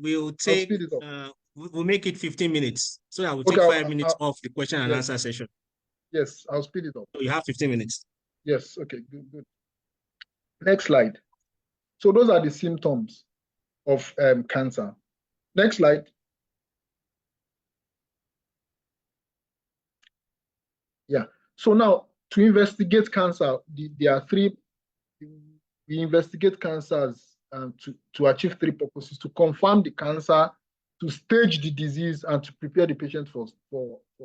we'll I'll take, speed it up. we'll make it 15 minutes. So I will Okay, take 5 minutes off the question and yes. answer session. Yes, I'll speed it up. So you have 15 minutes. Yes, okay, good. Next slide. So those are the symptoms of cancer. Next slide. Yeah. So now to investigate cancer, there are three. We investigate cancers to achieve three purposes: to confirm the cancer, to stage the disease, and to prepare the patient for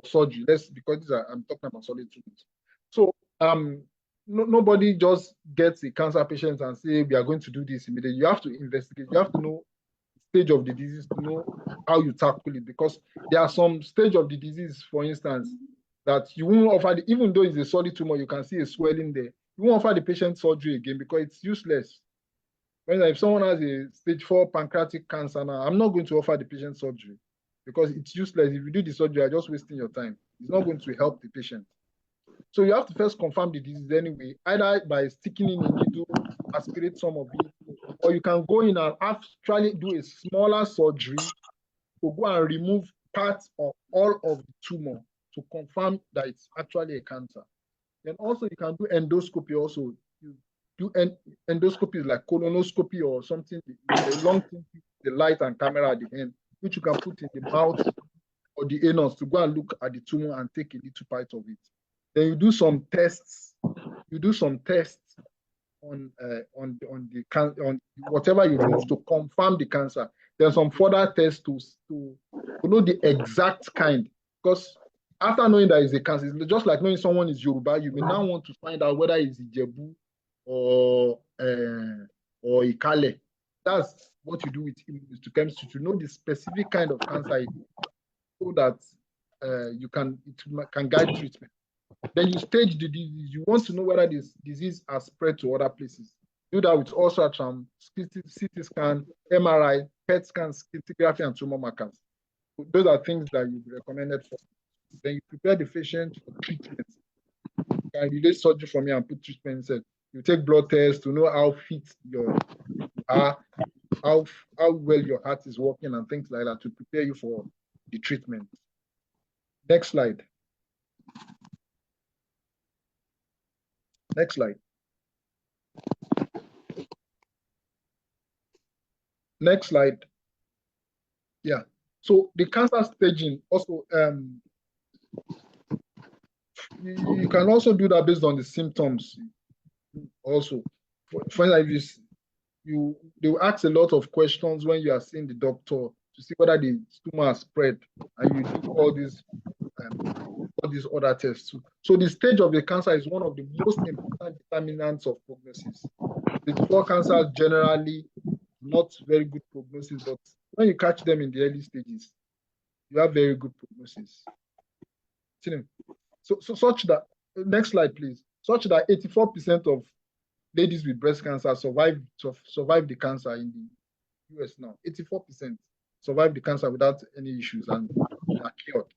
surgery. Because I'm talking about solid tumors. So nobody just gets a cancer patient and say we are going to do this immediately. You have to investigate. You have to know the stage of the disease to know how you tackle it, because there are some stage of the disease, for instance, that you won't offer, even though it's a solid tumor, you can see a swelling there. You won't offer the patient surgery again because it's useless. If someone has a stage 4 pancreatic cancer now, I'm not going to offer the patient surgery because it's useless. If you do the surgery, you're just wasting your time. It's not going to help the patient. So you have to first confirm the disease anyway, either by sticking in a needle, aspirate some of it, or you can go in and actually do a smaller surgery to go and remove parts of all of the tumor to confirm that it's actually a cancer. Then also you can do endoscopy also. You do endoscopy like colonoscopy or something, a long thing, the light and camera at the end, which you can put in the mouth or the anus to go and look at the tumor and take a little part of it. Then you do some tests. You do some tests on whatever you remove to confirm the cancer. There's some further tests to know the exact kind, because after knowing that it's a cancer, it's just like knowing someone is Yoruba. You may now want to find out whether it's Ijebu or Ikale. That's what you do with immunohistochemistry, to know the specific kind of cancer it is, so that it can guide treatment. Then you stage the disease. You want to know whether this disease has spread to other places. Do that with ultrasound, CT scan, MRI, PET scan, scintigraphy, and tumor markers. Those are things that you've recommended for. Then you prepare the patient for treatment. You can relate surgery from here and put treatment instead. You take blood tests to know how fit you are, how well your heart is working, and things like that to prepare you for the treatment. Next slide. Next slide. Next slide. Yeah. So the cancer staging also, you can also do that based on the symptoms. Also, for instance, they will ask a lot of questions when you are seeing the doctor to see whether the tumor has spread, and you do all these other tests too. So the stage of the cancer is one of the most important determinants of prognosis. The 4 cancers generally not very good prognosis, but when you catch them in the early stages, you have very good prognosis. So such that, next slide please, such that 84% of ladies with breast cancer survive the cancer in the US now. 84% survive the cancer without any issues and are cured.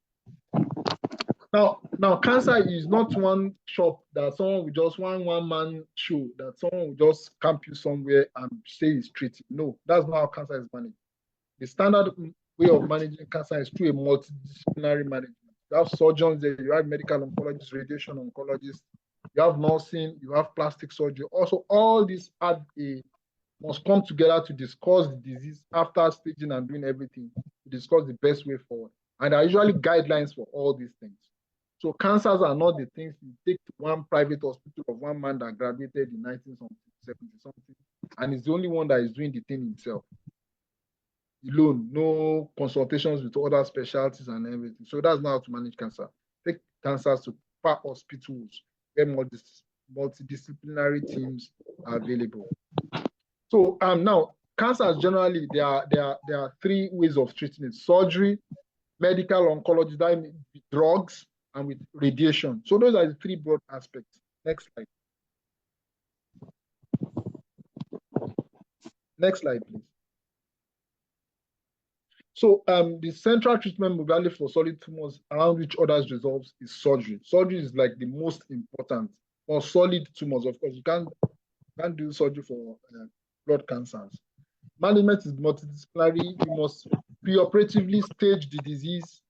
Now, cancer is not one shop that someone will just one-man show, that someone will just camp you somewhere and say it's treated. No, that's not how cancer is managed. The standard way of managing cancer is through a multidisciplinary management. You have surgeons there, you have medical oncologists, radiation oncologists, you have nursing, you have plastic surgery. Also, all these must come together to discuss the disease after staging and doing everything, to discuss the best way forward. And there are usually guidelines for all these things. So cancers are not the things you take to one private hospital of one man that graduated in 1970-something, and is the only one that is doing the thing himself alone, no consultations with other specialties and everything. So that's not how to manage cancer. Take cancers to hospitals where multidisciplinary teams are available. So now, cancers generally, there are 3 ways of treating it: surgery, medical oncology, that means drugs, and with radiation. So those are the 3 broad aspects. Next slide. Next slide, please. So the central treatment modality for solid tumors, around which others resolves, is surgery. Surgery is like the most important for solid tumors. Of course, you can't do surgery for blood cancers. Management is multidisciplinary. You must preoperatively stage the disease.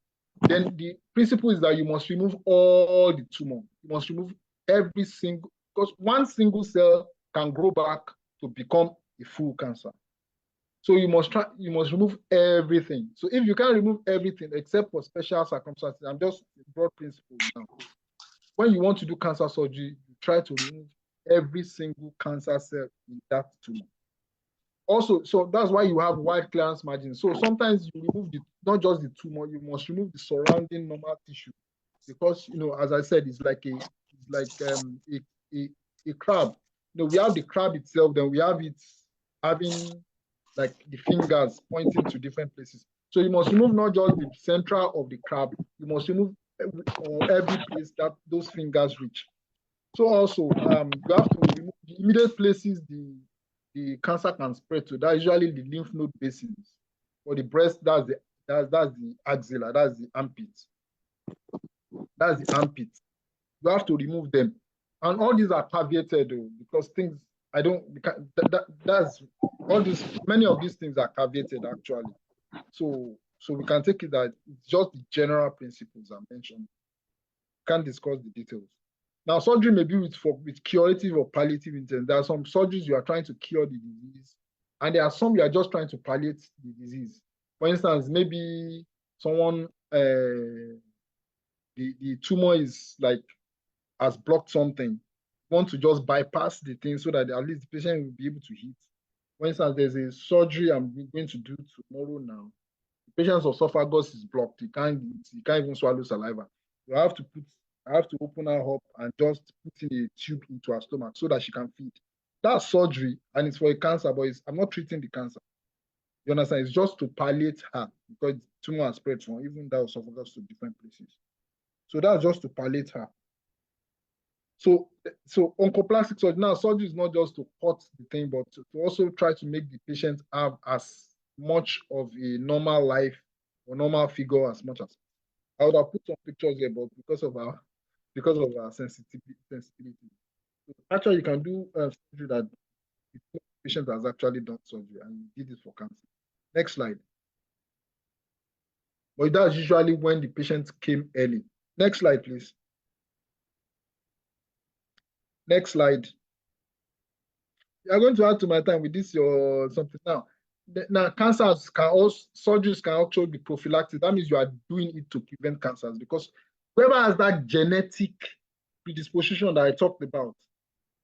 Then the principle is that you must remove all the tumor. You must remove every single, because one single cell can grow back to become a full cancer. So you must remove everything. So if you can't remove everything except for special circumstances, I'm just broad principle now. When you want to do cancer surgery, you try to remove every single cancer cell in that tumor. Also, so that's why you have wide clearance margin. So sometimes you remove not just the tumor, you must remove the surrounding normal tissue, because as I said, it's like a crab. We have the crab itself, then we have it having like the fingers pointing to different places. So you must remove not just the central of the crab, you must remove every place that those fingers reach. So also, you have to remove the immediate places the cancer can spread to. That's usually the lymph node basins. For the breast, that's the axilla, that's the armpit. That's the armpit. You have to remove them. And all these are caveated though, because things that's all these, many of these things are caveated actually. So we can take it that it's just the general principles I mentioned. Can't discuss the details. Now, surgery may be with curative or palliative intent. There are some surgeries you are trying to cure the disease, and there are some you are just trying to palliate the disease. For instance, maybe someone, the tumor is like has blocked something. You want to just bypass the thing so that at least the patient will be able to eat. For instance, there's a surgery I'm going to do tomorrow now. The patient's esophagus is blocked. He can't even swallow saliva. You have to open her up and just put in a tube into her stomach so that she can feed. That's surgery, and it's for a cancer, but I'm not treating the cancer. You understand? It's just to palliate her because the tumor has spread from even that esophagus to different places. So that's just to palliate her. So oncoplastic surgery, now surgery is not just to cut the thing, but to also try to make the patient have as much of a normal life or normal figure as much as. I would have put some pictures here, but because of our sensitivity. So actually, you can do surgery that the patient has actually done surgery and you did it for cancer. Next slide. But that's usually when the patient came early. Next slide, please. Next slide. You're going to add to my time with this or something now. Now, surgeries can actually be prophylactic. That means you are doing it to prevent cancers, because whoever has that genetic predisposition that I talked about,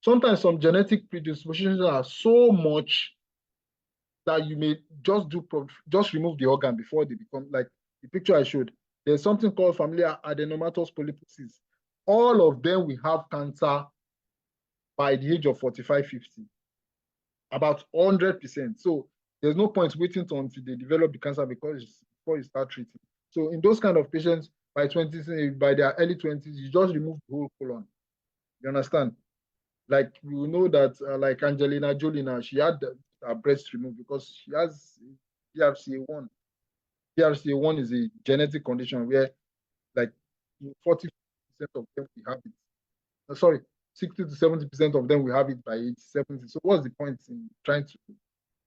sometimes some genetic predispositions are so much that you may just remove the organ before they become, like the picture I showed. There's something called familial adenomatous polyposis. All of them will have cancer by the age of 45, 50. About 100%. So there's no point waiting until they develop the cancer before you start treating. So in those kind of patients, by their early 20s, you just remove the whole colon. You understand? Like you know that like Angelina Jolie now, she had her breast removed because she has BRCA1. BRCA1 is a genetic condition where like 40% of them we have it. Sorry, 60 to 70% of them will have it by age 70. So what's the point in trying to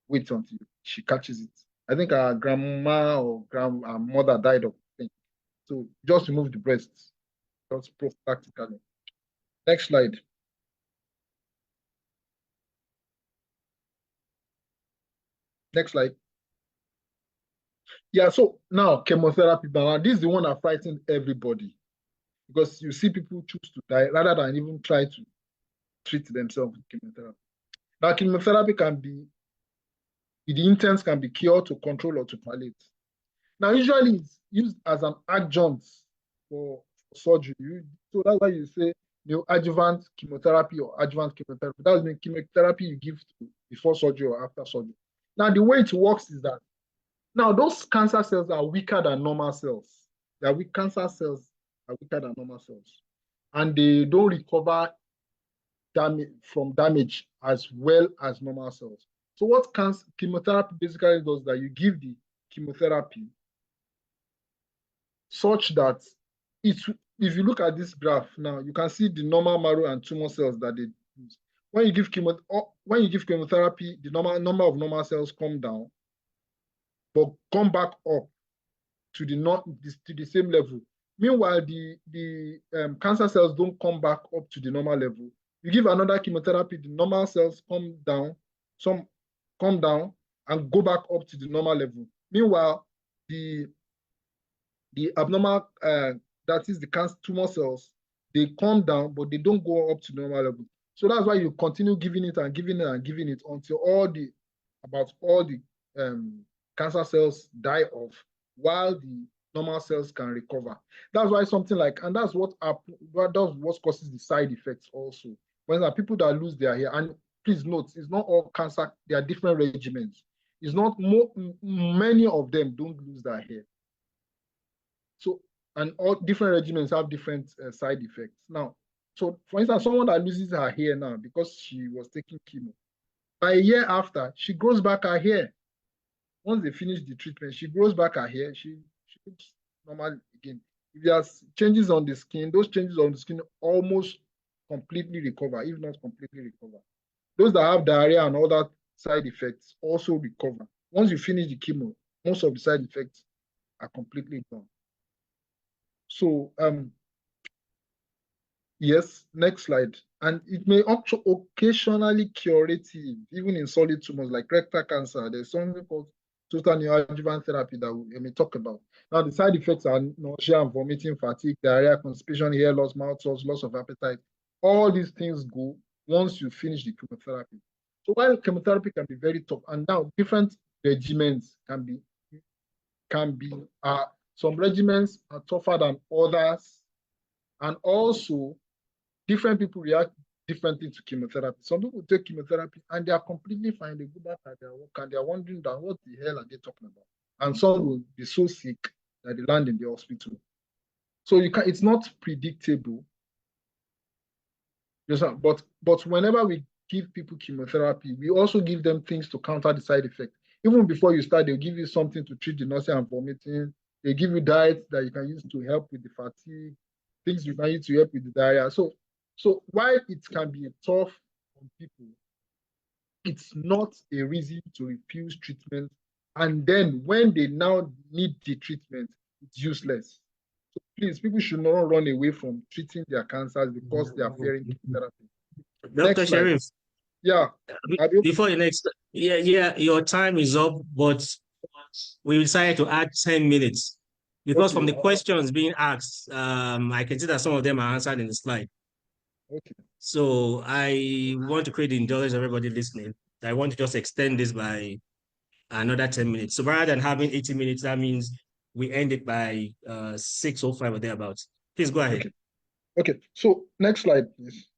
wait until she catches it? I think our grandma or our mother died of it. So just remove the breasts, just prophylactically. Next slide. Next slide. Yeah, so now chemotherapy. Now this is the one that frightens everybody, because you see people choose to die rather than even try to treat themselves with chemotherapy. Now chemotherapy the intent can be cure, to control, or to palliate. Now usually it's used as an adjunct for surgery. So that's why you say adjuvant chemotherapy or adjuvant chemotherapy. That means chemotherapy you give before surgery or after surgery. Now the way it works is that now those cancer cells are weaker than normal cells. Cancer cells are weaker than normal cells, and they don't recover from damage as well as normal cells. So what chemotherapy basically does is that you give the chemotherapy such that if you look at this graph now, you can see the normal marrow and tumor cells that they use. when you give chemotherapy, the number of normal cells come down, but come back up to the same level. Meanwhile, the cancer cells don't come back up to the normal level. You give another chemotherapy, the normal cells come down, some come down and go back up to the normal level. Meanwhile, the abnormal, that is the cancer tumor cells, they come down, but they don't go up to normal level. So that's why you continue giving it and giving it and giving it until about all the cancer cells die off, while the normal cells can recover. That's why something like, and that's what causes the side effects also. When there are people that lose their hair, and please note, it's not all cancer, there are different regimens. It's not many of them don't lose their hair. So, and all different regimens have different side effects. Now, so for instance, someone that loses her hair now because she was taking chemo, by a year after, she grows back her hair. Once they finish the treatment, she grows back her hair, she looks normal again. If there's changes on the skin, those changes on the skin almost completely recover, if not completely recover. Those that have diarrhea and other side effects also recover. Once you finish the chemo, most of the side effects are completely gone. So, yes, next slide. And it may occasionally curative, even in solid tumors like rectal cancer. There's something called total neoadjuvant therapy that we may talk about. Now, the side effects are nausea and vomiting, fatigue, diarrhea, constipation, hair loss, mouth sores, loss of appetite. All these things go once you finish the chemotherapy. So while chemotherapy can be very tough, and now different regimens can be some regimens are tougher than others, and also different people react differently to chemotherapy. Some people take chemotherapy and they are completely fine. They go back at their work and they are wondering that what the hell are they talking about? And some will be so sick that they land in the hospital. So it's not predictable. But whenever we give people chemotherapy, we also give them things to counter the side effect. Even before you start, they'll give you something to treat the nausea and vomiting. They give you diets that you can use to help with the fatigue, things you can use to help with the diarrhea. So while it can be tough on people, it's not a reason to refuse treatment. And then when they now need the treatment, it's useless. So please, people should not run away from treating their cancers because they are fearing chemotherapy. Dr. Sharif. Yeah. Before the next, yeah, your time is up, but we decided to add 10 minutes because from the questions being asked, I can see that some of them are answered in the slide. Okay. So I want to create the indulgence of everybody listening. I want to just extend this by another 10 minutes. So rather than having 80 minutes, that means we end it by 6:05 or thereabouts. Please go ahead. Okay. So next slide, please.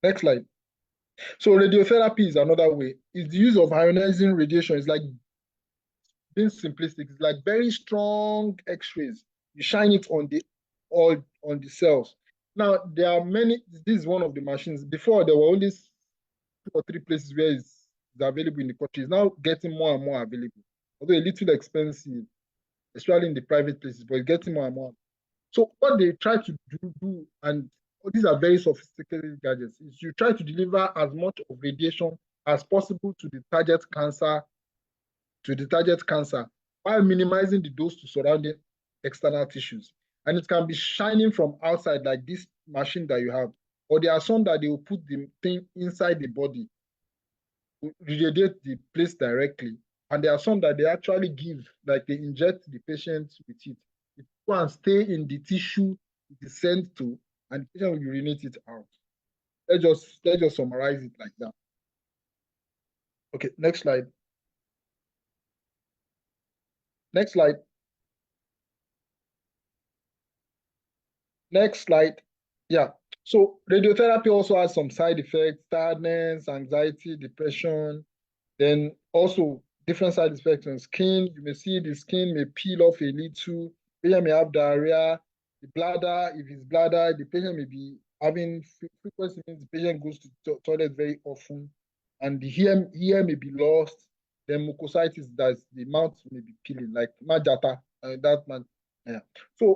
Next slide. So radiotherapy is another way. It's the use of ionizing radiation. It's like being simplistic. It's like very strong X-rays. You shine it on the cells. Now there are many. This is one of the machines. Before there were only 2 or 3 places where it's available in the country. It's now getting more and more available. Although a little expensive, especially in the private places, but it's getting more and more. So what they try to do, and these are very sophisticated gadgets, is you try to deliver as much of radiation as possible to the target cancer, while minimizing the dose to surrounding external tissues. And it can be shining from outside like this machine that you have, or there are some that they will put the thing inside the body, radiate the place directly. And there are some that they actually give, like they inject the patient with it. It go and stay in the tissue it is sent to, and the patient will urinate it out. Let's just summarize it like that. Okay, next slide. Next slide. Next slide. Yeah. So radiotherapy also has some side effects: tiredness, anxiety, depression. Then also different side effects on skin. You may see the skin may peel off a little. The patient may have diarrhea. The bladder, if it's bladder, the patient may be having frequency, means the patient goes to the toilet very often, and the hair may be lost. Then mucositis, that's the mouth may be peeling, like majata, that man. Yeah. So